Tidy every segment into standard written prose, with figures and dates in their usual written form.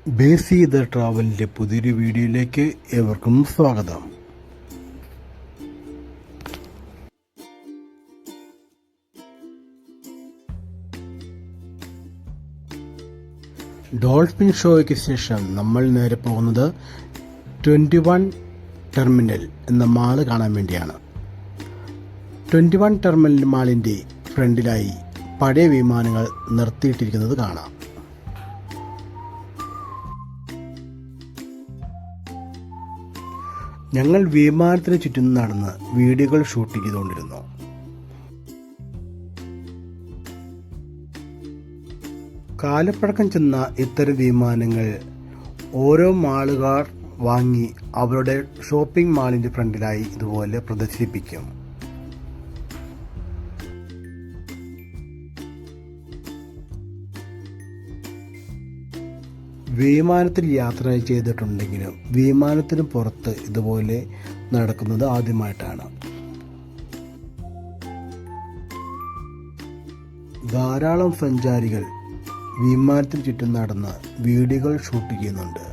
ബേസി the ട്രാവലിൻ്റെ പുതിയൊരു വീഡിയോയിലേക്ക് ഏവർക്കും സ്വാഗതം. ഡോൾഫിൻ ഷോയ്ക്ക് ശേഷം നമ്മൾ നേരെ പോകുന്നത് 21 ടെർമിനൽ എന്ന മാള് കാണാൻ വേണ്ടിയാണ്. 21 ടെർമിനൽ മാളിൻ്റെ ഫ്രണ്ടിലായി പഴയ വിമാനങ്ങൾ നിർത്തിയിട്ടിരിക്കുന്നത് കാണാം. ഞങ്ങൾ വിമാനത്തിന് ചുറ്റും നടന്ന് വീഡിയോകൾ ഷൂട്ട് ചെയ്തുകൊണ്ടിരുന്നു. കാലപ്പഴക്കം ചെന്ന ഇത്തരം വിമാനങ്ങൾ ഓരോ മാളുകാർ വാങ്ങി അവരുടെ ഷോപ്പിംഗ് മാളിൻ്റെ ഫ്രണ്ടിലായി ഇതുപോലെ പ്രദർശിപ്പിക്കും. വിമാനത്തിൽ യാത്ര ചെയ്തിട്ടുണ്ടെങ്കിലും വിമാനത്തിന് പുറത്ത് ഇതുപോലെ നടക്കുന്നത് ആദ്യമായിട്ടാണ്. ധാരാളം സഞ്ചാരികൾ വിമാനത്തിന് ചുറ്റും നടന്ന് വീഡിയോകൾ ഷൂട്ട് ചെയ്യുന്നുണ്ട്.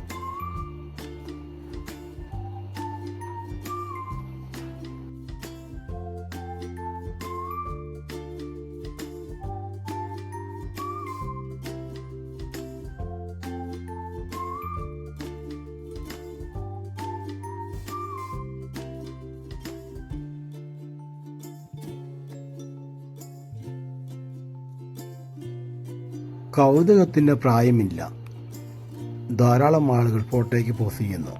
കൗതുകത്തിന് പ്രായമില്ല. ധാരാളം ആളുകൾ ഫോട്ടോയ്ക്ക് പോസ് ചെയ്യുന്നു.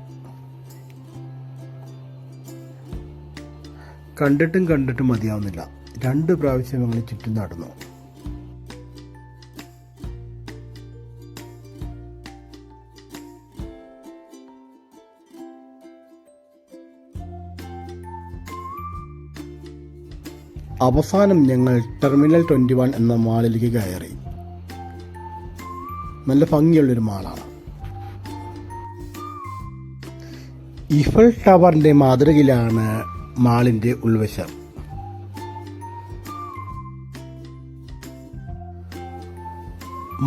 കണ്ടിട്ടും മതിയാവുന്നില്ല. 2 പ്രാവശ്യം ഞങ്ങൾ ചുറ്റും നടന്നു. അവസാനം ഞങ്ങൾ ടെർമിനൽ 21 എന്ന മാളിലേക്ക് കയറി. നല്ല ഭംഗിയുള്ളൊരു മാളാണ്. ഈഫൽ ടവറിൻ്റെ മാതൃകയിലാണ് മാളിൻ്റെ ഉൾവശം.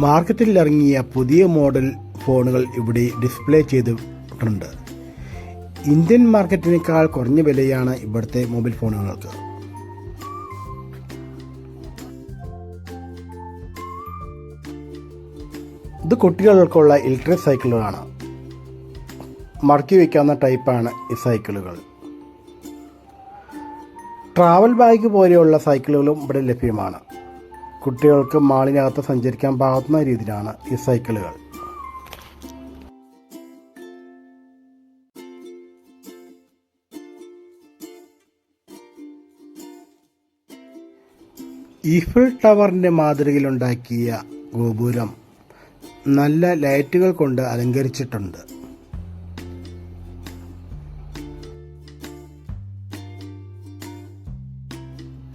മാർക്കറ്റിൽ ഇറങ്ങിയ പുതിയ മോഡൽ ഫോണുകൾ ഇവിടെ ഡിസ്പ്ലേ ചെയ്തിട്ടുണ്ട്. ഇന്ത്യൻ മാർക്കറ്റിനേക്കാൾ കുറഞ്ഞ വിലയാണ് ഇവിടുത്തെ മൊബൈൽ ഫോണുകൾക്ക്. ഇത് കുട്ടികൾക്കുള്ള ഇലക്ട്രിക് സൈക്കിളുകളാണ്. മടക്കി വയ്ക്കാവുന്ന ടൈപ്പാണ് ഈ സൈക്കിളുകൾ. ട്രാവൽ ബാഗ് പോലെയുള്ള സൈക്കിളുകളും ഇവിടെ ലഭ്യമാണ്. കുട്ടികൾക്ക് മാളിനകത്ത് സഞ്ചരിക്കാൻ പാകുന്ന രീതിയിലാണ് ഈ സൈക്കിളുകൾ. ഈഫൽ ടവറിൻ്റെ മാതൃകയിലുണ്ടാക്കിയ ഗോപുരം നല്ല ലൈറ്റുകൾ കൊണ്ട് അലങ്കരിച്ചിട്ടുണ്ട്.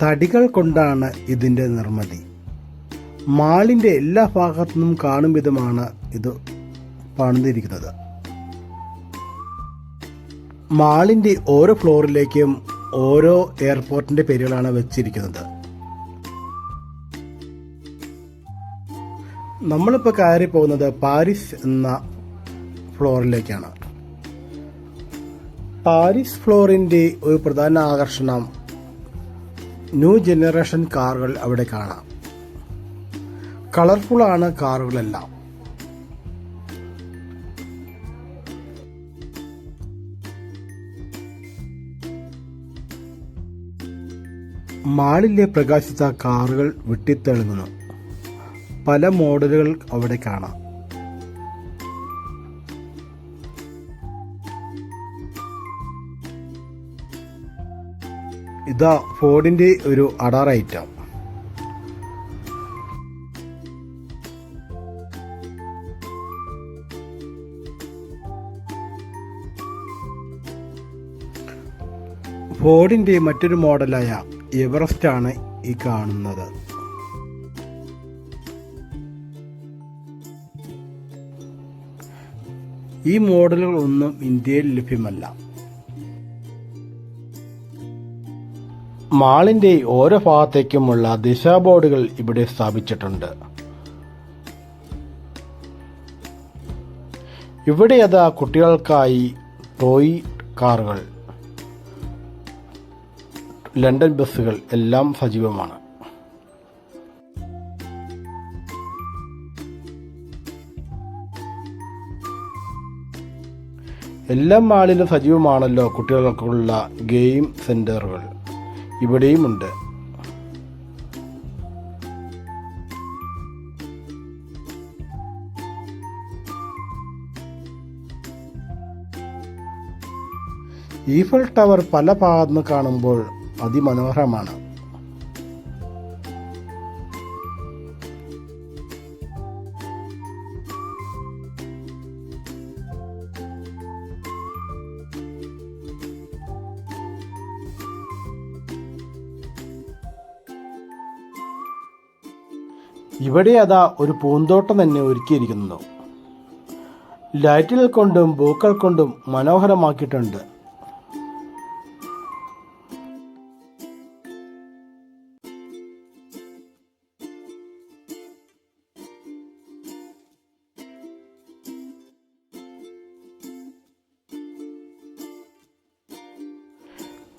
തടികൾ കൊണ്ടാണ് ഇതിൻ്റെ നിർമ്മിതി. മാളിൻ്റെ എല്ലാ ഭാഗത്തു നിന്നും കാണും വിധമാണ് ഇത് പണിതിരിക്കുന്നത്. മാളിൻ്റെ ഓരോ ഫ്ലോറിലേക്കും ഓരോ എയർപോർട്ടിൻ്റെ പേരുകളാണ് വെച്ചിരിക്കുന്നത്. നമ്മളിപ്പോൾ കയറി പോകുന്നത് പാരീസ് എന്ന ഫ്ലോറിലേക്കാണ്. പാരീസ് ഫ്ലോറിൻ്റെ ഒരു പ്രധാന ആകർഷണം ന്യൂ ജനറേഷൻ കാറുകൾ അവിടെ കാണാം. കളർഫുള്ളാണ് കാറുകളെല്ലാം. മാളിലെ പ്രകാശിച്ച കാറുകൾ വെട്ടിത്തിളങ്ങുന്നു. പല മോഡലുകൾ അവിടെ കാണാം. ഇതാ ഫോർഡിൻ്റെ ഒരു അഡാർ ഐറ്റം. ഫോർഡിൻ്റെ മറ്റൊരു മോഡലായ എവറസ്റ്റ് ആണ് ഈ കാണുന്നത്. ഈ മോഡലുകളൊന്നും ഇന്ത്യയിൽ ലഭ്യമല്ല. മാളിൻ്റെ ഓരോ ഭാഗത്തേക്കുമുള്ള ദിശാ ബോർഡുകൾ ഇവിടെ സ്ഥാപിച്ചിട്ടുണ്ട്. ഇവിടെ അതാ കുട്ടികൾക്കായി ടോയ് കാറുകൾ, ലണ്ടൻ ബസ്സുകൾ എല്ലാം സജീവമാണ്. എല്ലാ മാളിലും സജീവമാണല്ലോ കുട്ടികൾക്കുള്ള ഗെയിം സെന്ററുകൾ. ഇവിടെയുമുണ്ട്. ഈഫൽ ടവർ പല ഭാഗത്തുനിന്ന് കാണുമ്പോൾ അതിമനോഹരമാണ്. ഇവിടെ അതാ ഒരു പൂന്തോട്ടം തന്നെ ഒരുക്കിയിരിക്കുന്നു. ലൈറ്റുകൾ കൊണ്ടും പൂക്കൾ കൊണ്ടും മനോഹരമാക്കിയിട്ടുണ്ട്.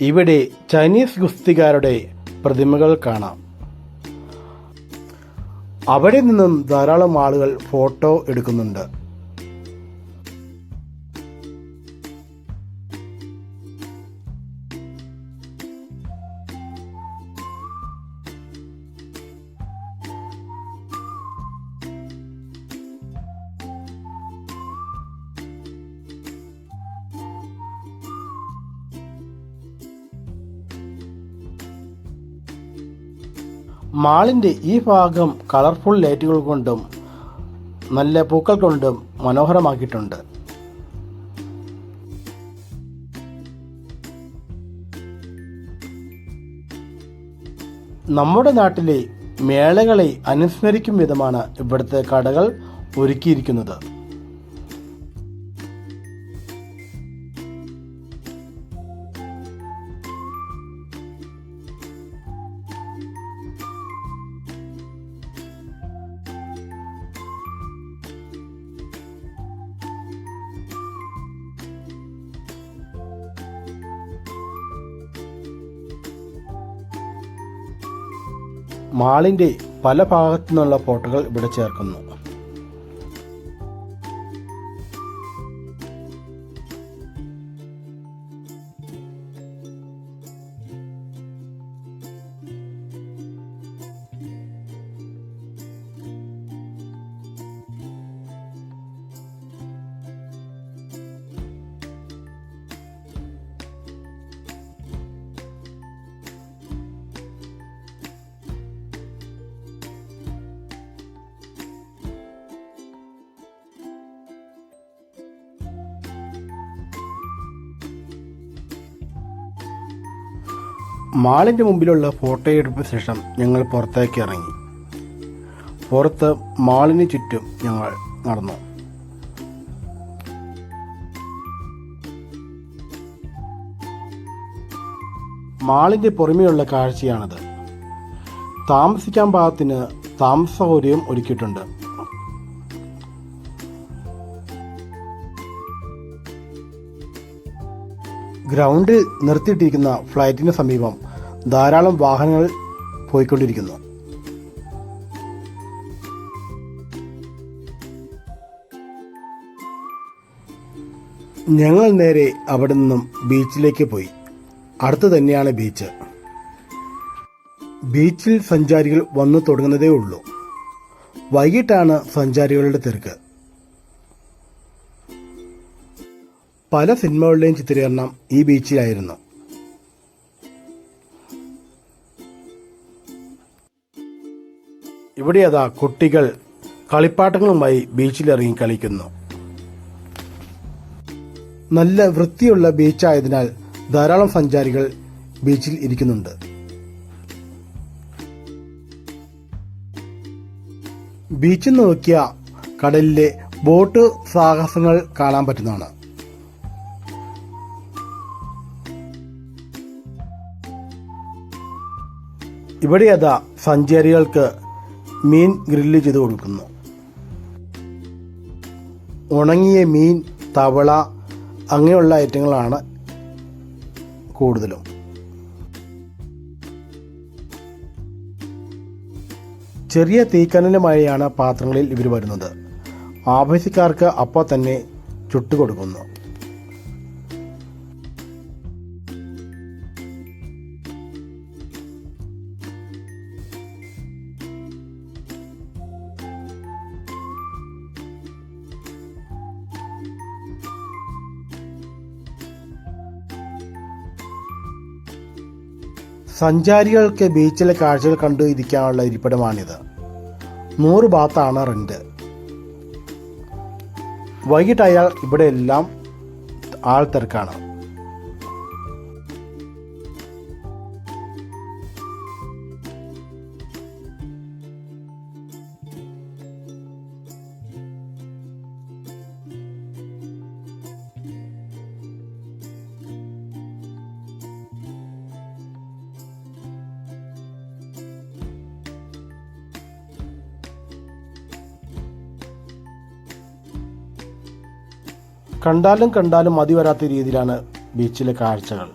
ഇവിടെ ചൈനീസ് ഗുസ്തിക്കാരുടെ പ്രതിമകൾ കാണാം. അവിടെ നിന്നും ധാരാളം ആളുകൾ ഫോട്ടോ എടുക്കുന്നുണ്ട്. മാളിൻ്റെ ഈ ഭാഗം കളർഫുൾ ലൈറ്റുകൾ കൊണ്ടും നല്ല പൂക്കൾ കൊണ്ടും മനോഹരമാക്കിയിട്ടുണ്ട്. നമ്മുടെ നാട്ടിലെ മേളകളെ അനുസ്മരിക്കും വിധമാണ് ഇവിടുത്തെ കടകൾ ഒരുക്കിയിരിക്കുന്നത്. മാളിൻ്റെ പല ഭാഗത്തു നിന്നുള്ള ഫോട്ടോകൾ ഇവിടെ ചേർക്കുന്നു. മാളിൻ്റെ മുമ്പിലുള്ള ഫോട്ടോയെടുപ്പിന് ശേഷം ഞങ്ങൾ പുറത്തേക്ക് ഇറങ്ങി. പുറത്ത് മാളിന് ചുറ്റും ഞങ്ങൾ നടന്നു. മാളിൻ്റെ പുറമെയുള്ള കാഴ്ചയാണത്. താമസിക്കാൻ പാകത്തിന് താമസ സൗകര്യം ഒരുക്കിയിട്ടുണ്ട്. ഗ്രൗണ്ടിൽ നിർത്തിയിട്ടിരിക്കുന്ന ഫ്ലൈറ്റിന് സമീപം ധാരാളം വാഹനങ്ങൾ പോയിക്കൊണ്ടിരിക്കുന്നു. ഞങ്ങൾ നേരെ അവിടെ നിന്നും ബീച്ചിലേക്ക് പോയി. അടുത്ത് തന്നെയാണ് ബീച്ച്. ബീച്ചിൽ സഞ്ചാരികൾ വന്നു തുടങ്ങുന്നതേ ഉള്ളൂ. വൈകിട്ടാണ് സഞ്ചാരികളുടെ തിരക്ക്. പല സിനിമകളുടെയും ചിത്രീകരണം ഈ ബീച്ചിലായിരുന്നു. ഇവിടെ അതാ കുട്ടികൾ കളിപ്പാട്ടങ്ങളുമായി ബീച്ചിലിറങ്ങി കളിക്കുന്നു. നല്ല വൃത്തിയുള്ള ബീച്ചായതിനാൽ ധാരാളം സഞ്ചാരികൾ ബീച്ചിൽ ഇരിക്കുന്നുണ്ട്. ബീച്ചിൽ നോക്കിയ കടലിലെ ബോട്ട് സാഹസങ്ങൾ കാണാൻ പറ്റുന്നതാണ്. ഇവിടെ അതാ സഞ്ചാരികൾക്ക് മീൻ ഗ്രില്ല് ചെയ്ത് കൊടുക്കുന്നു. ഉണങ്ങിയ മീൻ, തവള അങ്ങനെയുള്ള ഐറ്റങ്ങളാണ് കൂടുതലും. ചെറിയ തീക്കനലുമായാണ് പാത്രങ്ങളിൽ ഇവർ വരുന്നത്. ആവശ്യക്കാർക്ക് അപ്പോൾ തന്നെ ചുട്ടുകൊടുക്കുന്നു. സഞ്ചാരികൾക്ക് ബീച്ചിലെ കാഴ്ചകൾ കണ്ടു ഇരിക്കാനുള്ള ഇരിപ്പിടമാണിത്. 100 ബാത്താണ് റെന്റ്. വൈകിട്ടായാൽ ഇവിടെ എല്ലാം ആൾ തിരക്കാണ്. കണ്ടാലും മതി വരാത്ത രീതിയിലാണ് ബീച്ചിലെ കാഴ്ചകൾ.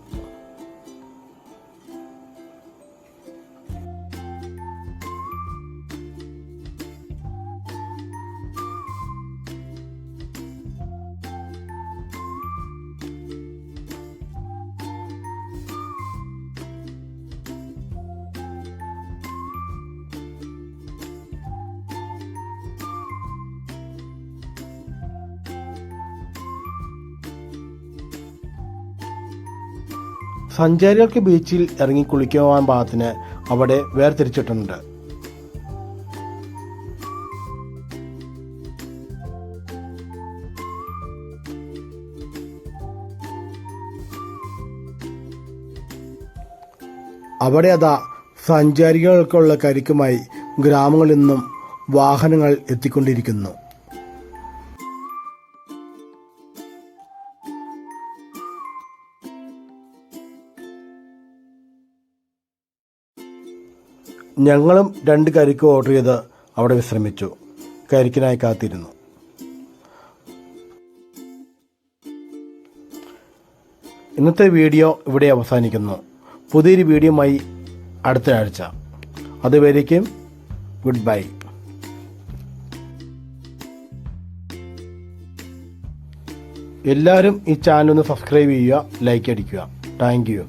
സഞ്ചാരികൾക്ക് ബീച്ചിൽ ഇറങ്ങി കുളിക്കുവാൻ പാകത്തിന് അവിടെ വേർതിരിച്ചിട്ടുണ്ട്. അവിടെ അതാ സഞ്ചാരികൾക്കുള്ള കരിക്കുമായി ഗ്രാമങ്ങളിൽ നിന്നും വാഹനങ്ങൾ എത്തിക്കൊണ്ടിരിക്കുന്നു. ഞങ്ങളും 2 കരിക്ക് ഓർഡർ ചെയ്ത് അവിടെ വിശ്രമിച്ചു. കരിക്കിനായി കാത്തിരുന്നു. ഇന്നത്തെ വീഡിയോ ഇവിടെ അവസാനിക്കുന്നു. പുതിയൊരു വീഡിയോയുമായി അടുത്ത ആഴ്ച. അതുവരേക്കും ഗുഡ് ബൈ. എല്ലാവരും ഈ ചാനൽ ഒന്ന് സബ്സ്ക്രൈബ് ചെയ്യുക, ലൈക്ക് അടിക്കുക. Thank you.